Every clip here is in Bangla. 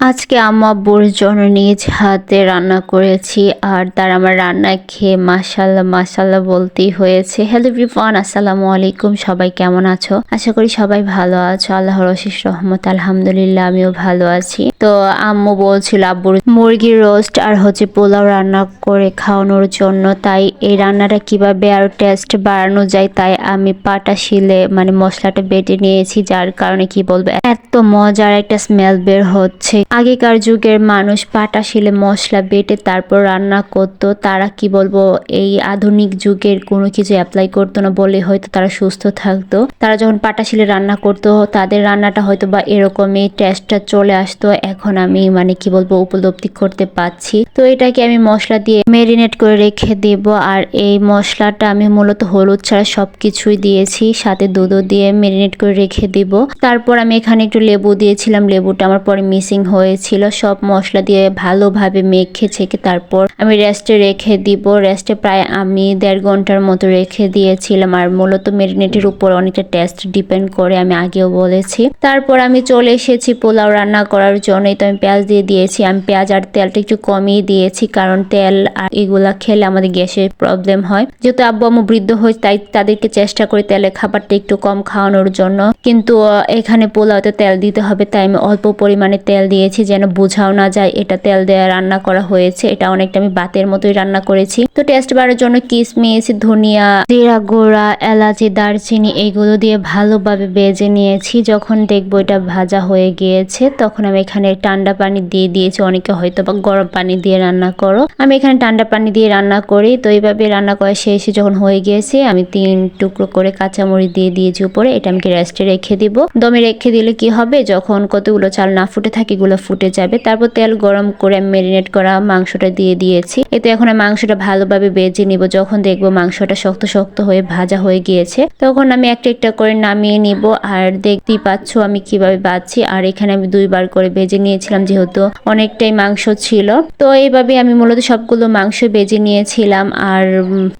আজকে আম্মু আব্বুর জন্য নিজ হাতে রান্না করেছি আর তার আমার রান্না খেয়ে মাশাল্লাহ মাশাল্লাহ বলতেই হয়েছে। হ্যালো এভরিওয়ান, আসসালামু আলাইকুম। সবাই কেমন আছো? আশা করি সবাই ভালো আছো। আল্লাহর অশেষ রহমত, আলহামদুলিল্লাহ আমিও ভালো আছি। তো আম্মু বলছিল আব্বুর মুরগির রোস্ট আর পোলাও রান্না করে খাওয়ানোর জন্য, তাই এই রান্নাটা কিভাবে আরো টেস্ট বাড়ানো যায় তাই আমি পাটা শিলে মশলাটা বেটে নিয়েছি, যার কারণে কি বলবো এত মজার একটা স্মেল বের হচ্ছে। আগেকার যুগের মানুষ পাটা শিলে মশলা বেটে তারপর রান্না করতো। তারা কি বলবো এই আধুনিক যুগের কোনো কিছু অ্যাপ্লাই করতো না বলে হয়তো তারা সুস্থ থাকতো। তারা যখন পাটা শিলে রান্না করতো তাদের রান্নাটা হয়তো বা এরকমই টেস্টটা চলে আসতো। এখন আমি কি বলবো উপলব্ধি করতে পারছি। তো এটাকে আমি মশলা দিয়ে মেরিনেট করে রেখে দেব। আর এই মশলাটা আমি মূলত হলুদ ছাড়া সবকিছুই দিয়েছি, সাথে দুধও দিয়ে মেরিনেট করে রেখে দিব। তারপর আমি এখানে একটু লেবু দিয়েছিলাম, লেবুটা আমার পরে মিসিং হয়েছিল। সব মশলা দিয়ে ভালোভাবে মেখে ছেঁকে তারপর আমি রেস্টে রেখে দিব। রেস্টে প্রায় আমি 1.5 ঘন্টার মতো রেখে দিয়েছিলাম। আর মূলত মেরিনেটের উপর অনেকটা টেস্ট ডিপেন্ড করে, আমি আগেও বলেছি। তারপর আমি চলে এসেছি পোলাও রান্না করার জন্যই। তো আমি পেঁয়াজ দিয়ে দিয়েছি। আমি পেঁয়াজ আর তেলটা একটু কমিয়ে দিয়েছি, কারণ তেল আর এগুলা খেলে আমাদের গ্যাসের প্রবলেম হয়। যেহেতু আব্বু আম্মু বৃদ্ধ হয় তাই তাদেরকে চেষ্টা করি তেলের খাবারটা একটু কম খাওয়ানোর জন্য। কিন্তু এখানে পোলাওতে তেল দিতে হবে, তাই আমি অল্প পরিমাণে তেল দিয়েছি যেন বোঝাও না যায় এটা তেল দেওয়া রান্না করা হয়েছে। এটা অনেকটা আমি ভাতের মতোই রান্না করেছি। তো টেস্ট বাড়ার জন্য কিশমিশ, ধনিয়া, জিরা গুঁড়া, এলাচি, দারচিনি এইগুলো দিয়ে ভালোভাবে ভেজে নিয়েছি। যখন দেখবো এটা ভাজা হয়ে গিয়েছে তখন আমি এখানে ঠান্ডা পানি দিয়ে দিয়েছি। অনেকে হয়তো বা গরম পানি দিয়ে রান্না করো, আমি এখানে ঠান্ডা পানি দিয়ে রান্না করি। তো এইভাবে রান্না করা শেষে যখন হয়ে গিয়েছে আমি 3 টুকরো করে কাঁচামরিচ দিয়ে দিয়েছি উপরে। এটা আমি রেস্টে রেখে দিব। দমে রেখে দিলে কি হবে, যখন কতগুলো চাল না ফুটে থাকে এগুলো ফুটে যাবে। তারপর তেল গরম করে আমি মেরিনেট করা মাংসটা দিয়ে দিয়েছি। এতে এখন আমি মাংসটা ভালোভাবে ভেজে নিব। যখন দেখবো মাংসটা শক্ত শক্ত হয়ে ভাজা হয়ে গিয়েছে তখন আমি একটা একটা করে নামিয়ে নিব। আর দেখতেই পাচ্ছ আমি কিভাবে বাজছি। আর এখানে আমি 2 বার করে ভেজে নিয়েছিলাম যেহেতু অনেকটাই মাংস ছিল। তো এইভাবে আমি মূলত সবগুলো মাংস ভেজে নিয়েছিলাম। আর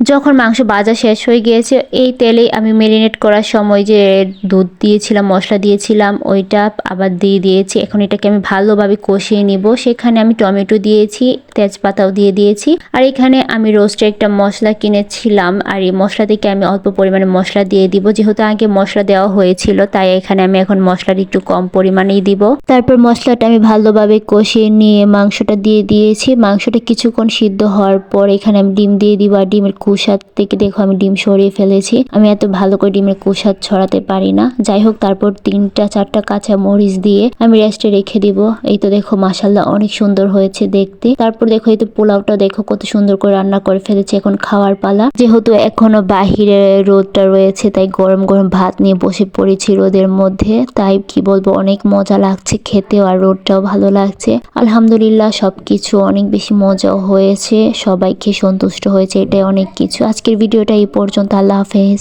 যখন মাংস ভাজা শেষ হয়ে গিয়েছে এই তেলেই আমি মেরিনেট করার সময় যে দুধ দিয়েছিলাম, মশলা দিয়েছিলাম, ওইটা আবার দিয়ে দিয়েছি। এখন এটাকে আমি ভালোভাবে কষিয়ে নিব। সেখানে আমি টমেটো দিয়েছি, তেজপাতাও দিয়ে দিয়েছি। আর এখানে আমি রোস্টে একটা মশলা কিনেছিলাম, আর এই মশলা থেকে আমি অল্প পরিমাণে মশলা দিয়ে দিব। যেহেতু আগে মশলা দেওয়া হয়েছিল তাই এখানে আমি এখন মশলাটা একটু কম পরিমাণেই দিব। তারপর মশলাটা আমি ভালোভাবে কষিয়ে নিয়ে মাংসটা দিয়ে দিয়েছি। মাংসটা কিছুক্ষণ সিদ্ধ হওয়ার পর এখানে আমি ডিম দিয়ে দিব। আর ডিমের কুসাদ থেকে দেখো আমি ডিম সরিয়ে ফেলেছি। আমি এত ভালো করে ডিমের কুসাদ ছড়াতে পারি না। যাই হোক, তারপর 3-4টা কাঁচা মরিচ দিয়ে আমি রেস্টে রেখে দিব। এই তো দেখো মাশাল্লাহ অনেক সুন্দর হয়েছে দেখতে। তারপর দেখো এই তো পোলাওটা দেখো কত সুন্দর করে রান্না করে ফেলেছে। এখন খাওয়ার পালা। যেহেতু এখনো বাহিরে রোদটা রয়েছে তাই গরম গরম ভাত নিয়ে বসে পড়েছি রোদের মধ্যে। তাই কি বলবো অনেক মজা লাগছে খেতেও, আর রোদটাও ভালো লাগছে। আলহামদুলিল্লাহ সবকিছু অনেক বেশি মজাও হয়েছে, সবাইকে সন্তুষ্ট হয়েছে, এটাই অনেক কিছু। আজকের ভিডিওটা এই পর্যন্ত। আল্লাহ হাফেজ।